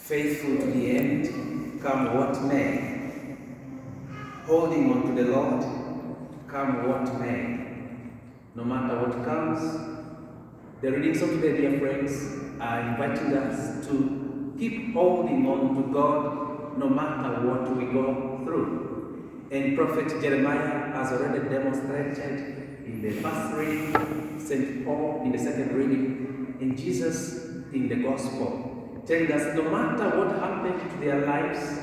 faithful to the end, come what may, holding on to the Lord, come what may. No matter what comes, the readings of today, dear friends, are inviting us to keep holding on to God no matter what we go through. And Prophet Jeremiah has already demonstrated in the first reading, St. Paul in the second reading, and Jesus in the Gospel, telling us no matter what happened to their lives,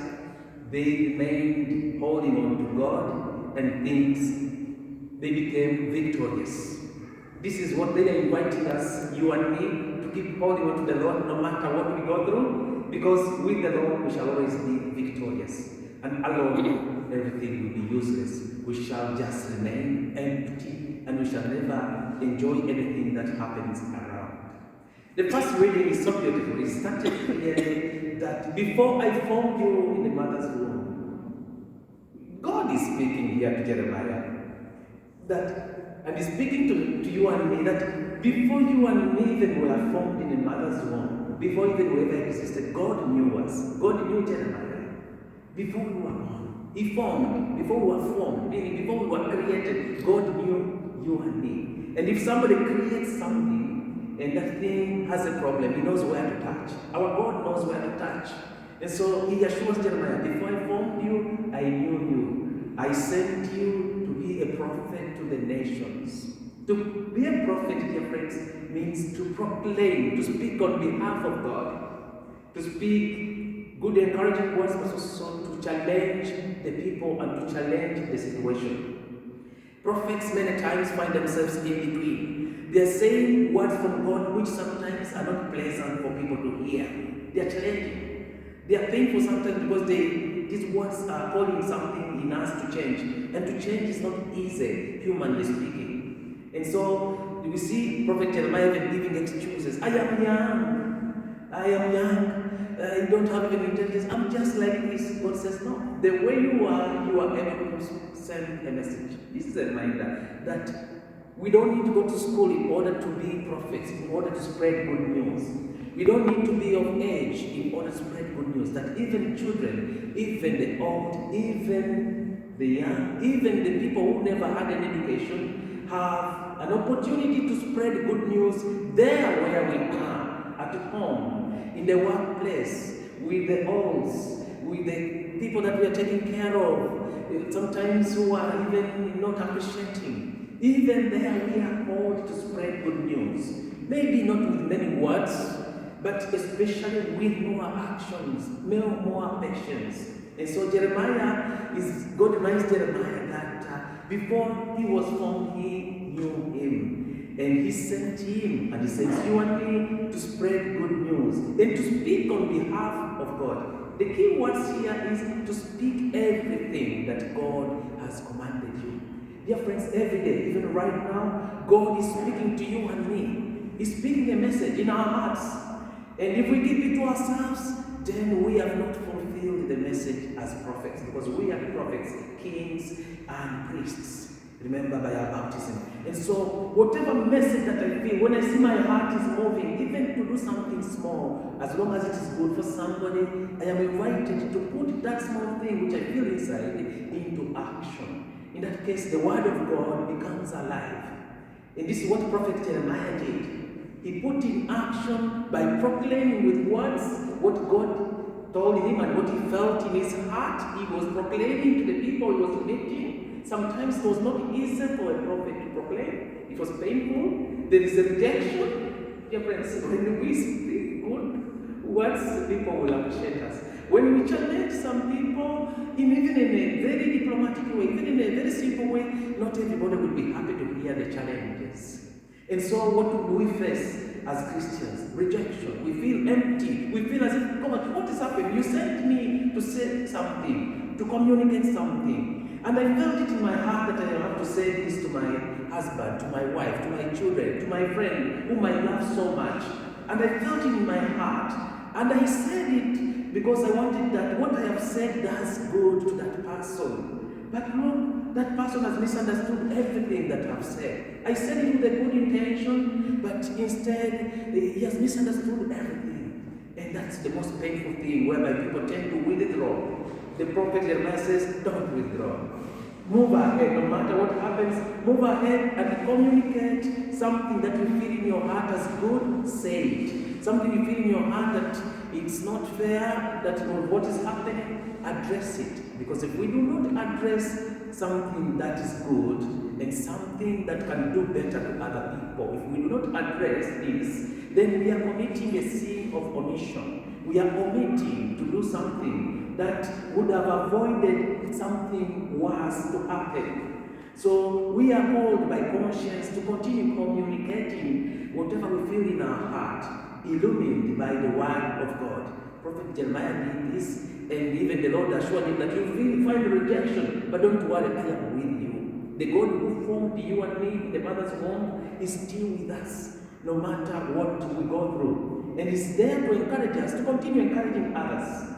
they remained holding on to God, and they became victorious. This is what they are inviting us, you and me, to keep holding on to the Lord no matter what we go through, because with the Lord we shall always be victorious. And alone, everything will be useless. We shall just remain empty, and we shall never enjoy anything that happens around. The first reading is so beautiful. It started clearly that before I formed you in the mother's womb, God is speaking here to Jeremiah, and he's speaking to you and me, that before you and me even were formed in the mother's womb, before even we ever existed, God knew us. God knew Jeremiah. Before we were born, He formed. Before we were formed, meaning before we were created, God knew you and me. And if somebody creates something and that thing has a problem, He knows where to touch. Our God knows where to touch. And so He assures Jeremiah, before I formed you, I knew you. I sent you to be a prophet to the nations. To be a prophet, dear friends, means to proclaim, to speak on behalf of God, to speak good encouraging words, but also to challenge the people and to challenge the situation. Prophets many times find themselves in between. They are saying words from God which sometimes are not pleasant for people to hear. They are challenging. They are painful sometimes because these words are calling something in us to change. And to change is not easy, humanly speaking. And so we see Prophet Jeremiah even giving excuses. I am young. I don't have any intelligence. I'm just like this. God says, no. The way you are able to send a message. This is a reminder that we don't need to go to school in order to be prophets, in order to spread good news. We don't need to be of age in order to spread good news. That even children, even the old, even the young, even the people who never had an education have an opportunity to spread good news there where we are, at home, in the workplace, with the olds, with the people that we are taking care of, sometimes who are even not appreciating. Even there we are called to spread good news. Maybe not with many words, but especially with more actions, more actions. And so God reminds Jeremiah that before he was formed, He knew him. And He sent him, and He sends you and me to spread good news and to speak on behalf of God. The key words here is to speak everything that God has commanded you. Dear friends, every day, even right now, God is speaking to you and me. He's speaking a message in our hearts. And if we keep it to ourselves, then we have not fulfilled the message as prophets, because we are prophets, kings, and priests. Remember, by our baptism. And so, whatever message that I feel, when I see my heart is moving, even to do something small, as long as it is good for somebody, I am invited to put that small thing which I feel inside into action. In that case, the word of God becomes alive. And this is what Prophet Jeremiah did. He put in action by proclaiming with words what God told him and what he felt in his heart. He was proclaiming to the people he was meeting. Sometimes it was not easy for a prophet to proclaim. It was painful. There is a rejection. Dear friends, when we speak good words, people will appreciate us. When we challenge some people, even in a very diplomatic way, even in a very simple way, not everybody will be happy to hear the challenges. And so what do we face as Christians? Rejection. We feel empty. We feel as if, God, what is happening? You sent me to say something, to communicate something. And I felt it in my heart that I have to say this to my husband, to my wife, to my children, to my friend, whom I love so much. And I felt it in my heart. And I said it because I wanted that what I have said does good to that person. But look, that person has misunderstood everything that I've said. I said it with a good intention, but instead he has misunderstood everything. And that's the most painful thing, whereby people tend to withdraw. The prophet Jeremiah says, don't withdraw. Move ahead, no matter what happens, move ahead and communicate something that you feel in your heart as good, say it. Something you feel in your heart that it's not fair, that what is happening, address it. Because if we do not address something that is good and something that can do better to other people, if we do not address this, then we are committing a sin of omission. We are omitting to do something that would have avoided something worse to happen. So we are called by conscience to continue communicating whatever we feel in our heart, illumined by the word of God. Prophet Jeremiah did this, and even the Lord assured him that you will find rejection, but don't worry, I am with you. The God who formed you and me in the mother's womb is still with us, no matter what we go through. And He's there to encourage us, to continue encouraging others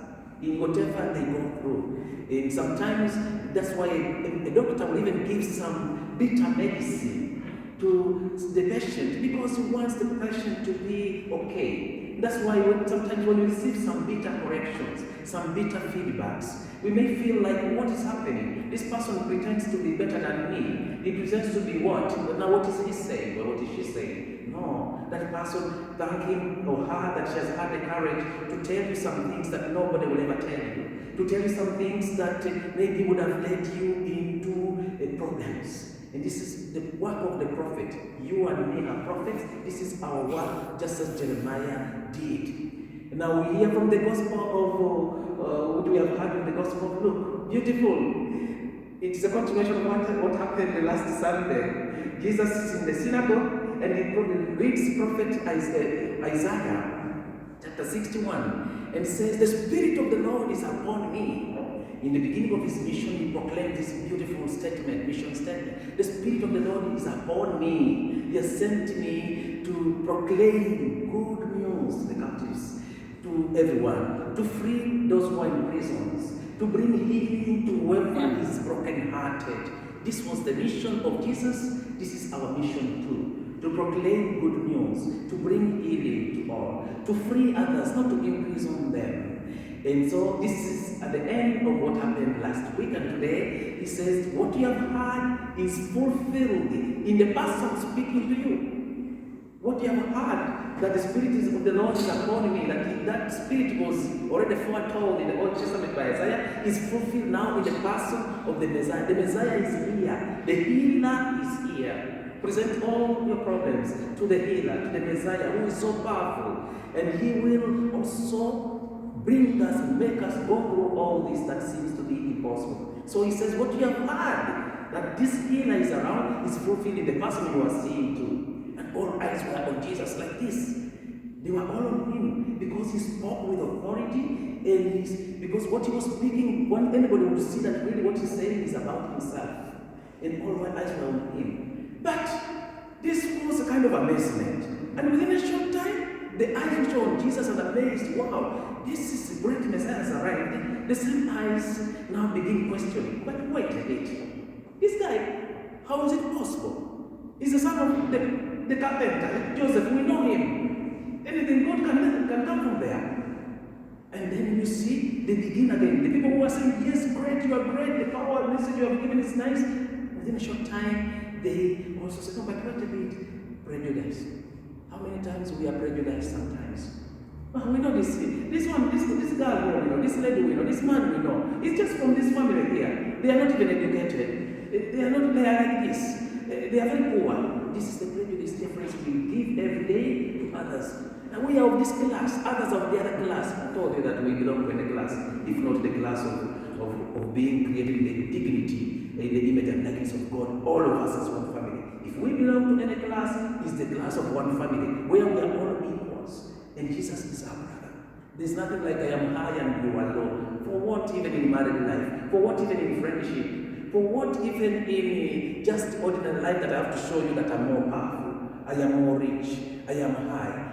in whatever they go through. And sometimes that's why a doctor will even give some bitter medicine to the patient, because he wants the patient to be okay. That's why sometimes when we receive some bitter corrections, some bitter feedbacks, we may feel like, what is happening? This person pretends to be better than me. He pretends to be what? But now what is he saying? Or what is she saying? No, that person, thank him or her that she has had the courage to tell you some things that nobody will ever tell you. To tell you some things that maybe would have led you into problems. And this is the work of the prophet. You and me are prophets. This is our work, just as Jeremiah did. Now we hear from the gospel of what we have heard in the gospel of Luke. Beautiful. It's a continuation of what happened last Sunday. Jesus is in the synagogue and he reads prophet Isaiah chapter 61 and says, the Spirit of the Lord is upon me. In the beginning of his mission, he proclaimed this beautiful statement, mission statement. The Spirit of the Lord is upon me. He has sent me to proclaim good news to the captives, to everyone, to free those who are in prisons, to bring healing to whoever is brokenhearted. This was the mission of Jesus. This is our mission too. To proclaim good news, to bring healing to all, to free others, not to imprison them. And so this is at the end of what happened last week, and today he says, what you have heard is fulfilled in the person speaking to you. What you have heard, that the Spirit of the Lord is upon me, that Spirit was already foretold in the Old Testament by Isaiah, is fulfilled now in the person of the Messiah. The Messiah is here. The healer is here. Present all your problems to the healer, to the Messiah, who is so powerful. And he will also bring us and make us go through all this that seems to be impossible. So he says, what you have heard, that this healer is around, is fulfilled in the person you are seeing too. And all eyes were on Jesus like this. They were all on him because he spoke with authority, and because what he was speaking, when anybody would see that really what he's saying is about himself. And all eyes were on him. But this was a kind of amazement. And within a short time, the eyes which were on Jesus are amazed. Wow, this is a great Messiah has arrived. The same eyes now begin questioning. But wait a bit. This guy, how is it possible? He's the son of the carpenter, Joseph. We know him. Anything good can come from there. And then you see, they begin again. The people who are saying, yes, great, you are great. The power and message you have given is nice. Within a short time, they also say, no, but wait a bit. Prejudice. How many times we are prejudiced sometimes? Oh, we know this girl, this this lady we know, this man we know. It's just from this family here. They are not even educated. They are like this. They are very poor. This is the prejudice difference we give every day to others. And we are of this class, others of the other class. I told you that we belong to the class, if not the class of being created in the dignity, in the image and likeness of God, all of us as one family. If we belong to any class, it's the class of one family, where we are all equals. And Jesus is our brother. There's nothing like I am high and you are low. For what even in married life? For what even in friendship? For what even in just ordinary life that I have to show you that I'm more powerful, I am more rich, I am high?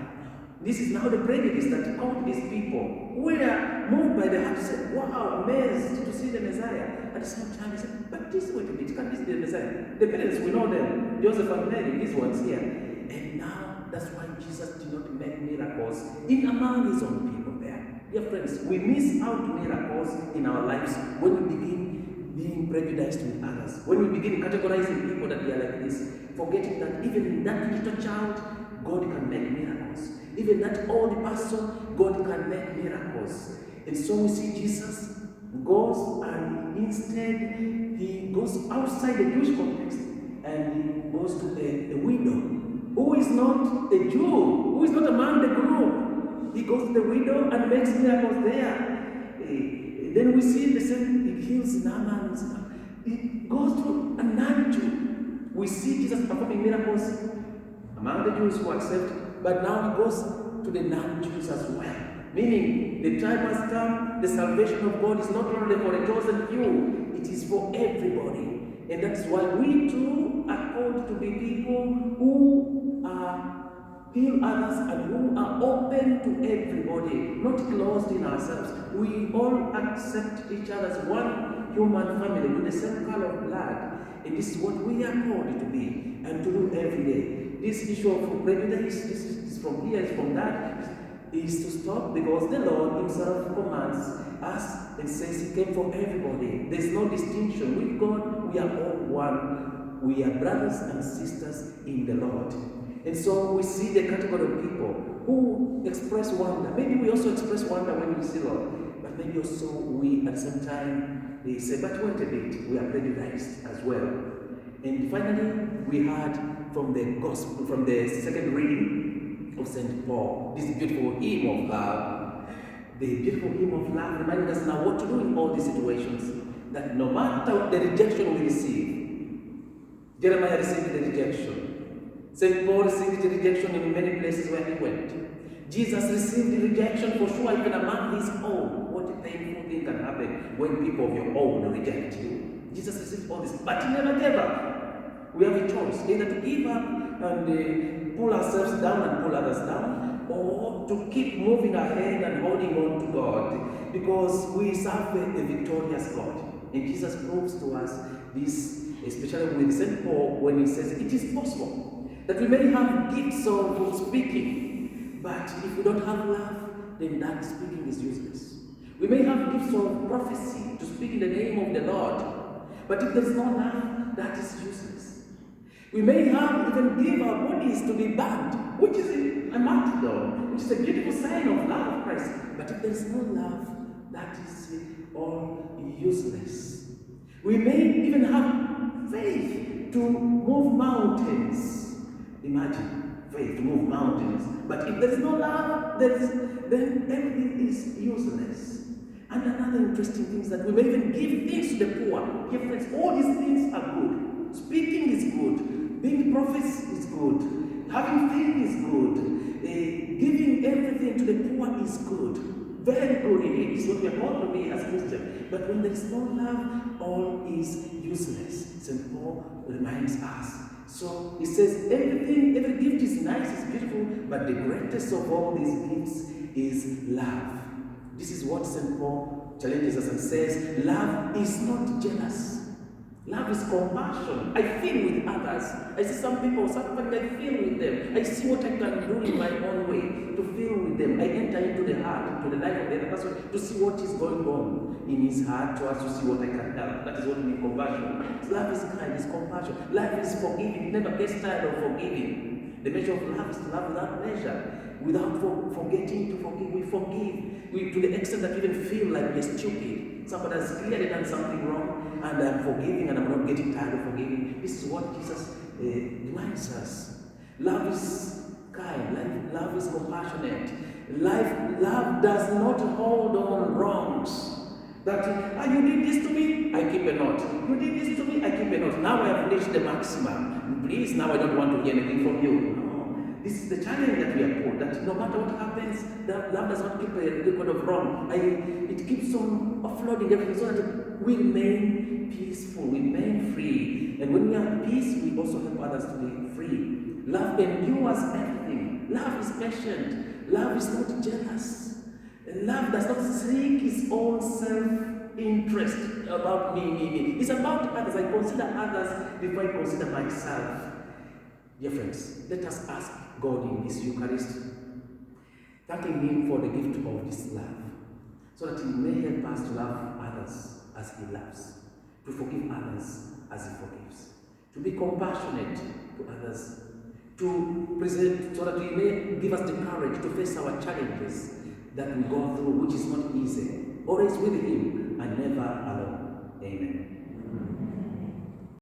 This is now the prejudice that caught these people. We are moved by the heart to say, wow, amazed to see the Messiah. At the same time, they say, but this wait a bit, can this be the Messiah? The parents, we know them, Joseph and Mary, these ones here. And now That's why Jesus did not make miracles in among his own people there. Dear friends, we miss out miracles in our lives when we begin being prejudiced with others. When we begin categorizing people that they are like this, forgetting that even in that little child, God can make miracles. Even that old person, God can make miracles. And so we see Jesus goes and instead he goes outside the Jewish context and he goes to a widow who is not a Jew, who is not among the group. He goes to the widow and makes miracles there. Then we see the same, he heals Naaman. He goes to a non-Jew. We see Jesus performing miracles among the Jews who accept, but now he goes to the non-Jews as well. Meaning, the time has come, the salvation of God is not only for a chosen few, it is for everybody. And that's why we too are called to be people who heal others and who are open to everybody, not closed in ourselves. We all accept each other as one human family with the same color of blood. And this is what we are called to be and to do every day. This issue of prejudice, this is from here, is from that, is to stop, because the Lord himself commands us and says he came for everybody. There's no distinction. With God, we are all one. We are brothers and sisters in the Lord. And so we see the category of people who express wonder. Maybe we also express wonder when we see Lord, but maybe also we at the same time they say, but wait a bit, we are prejudiced as well. And finally, we heard from the gospel, from the second reading of St. Paul, this beautiful hymn of love. The beautiful hymn of love reminding us now what to do in all these situations. That no matter the rejection we receive, Jeremiah received the rejection. St. Paul received the rejection in many places where he went. Jesus received the rejection for sure, even among his own. What a painful thing can happen when people of your own reject you. Jesus received all this, but he never gave up. We have a choice, either to give up and pull ourselves down and pull others down, or to keep moving ahead and holding on to God, because we serve a victorious God. And Jesus proves to us this, especially with St. Paul, when he says it is possible that we may have gifts of speaking, but if we don't have love, then that speaking is useless. We may have gifts of prophecy to speak in the name of the Lord, but if there's no love, that is useless. We may have even give our bodies to be burned, which is a martyrdom, which is a beautiful sign of love of Christ. But if there's no love, that is all useless. We may even have faith to move mountains. Imagine faith to move mountains. But if there is no love, then everything is useless. And another interesting thing is that we may even give things to the poor. Dear friends, all these things are good. Speaking is good. Being prophets is good. Having faith is good. Giving everything to the poor is good. Very good indeed. It's what we are called to be as Christians. But when there is no love, all is useless. St. Paul reminds us. So he says every gift is nice, is beautiful, but the greatest of all these gifts is love. This is what St. Paul challenges us and says, love is not jealous. Love is compassion. I feel with others. I see some people suffering, I feel with them. I see what I can do in my own way to feel with them. I enter into the heart, to the life of the other person, to see what is going on in his heart, to us to see what I can help. That is what we mean compassion. Love is kind, is compassion. Love is forgiving. It never gets tired of forgiving. The measure of love is to love without measure, without forgetting to forgive. We forgive to the extent that we even feel like we're stupid. Somebody has clearly done something wrong, and I'm forgiving, and I'm not getting tired of forgiving. This is what Jesus reminds us. Love is kind. Love is compassionate. Love does not hold on wrongs. That you did this to me, I keep a note. You did this to me, I keep a note. Now I have reached the maximum. Please, now I don't want to hear anything from you. No. This is the challenge that we are put, that no matter what happens, that love does not keep a record of wrong. It keeps on offloading everything so that we remain peaceful, we remain free. And when we are at peace, we also help others to be free. Love endures everything. Love is patient. Love is not jealous. Love does not seek its own self-interest about me. It's about others. I consider others before I consider myself. Dear friends, let us ask God in this Eucharist, thanking Him for the gift of this love, so that He may help us to love others as He loves, to forgive others as He forgives, to be compassionate to others, to present, so that He may give us the courage to face our challenges that we go through, which is not easy, always with Him and never alone. Amen.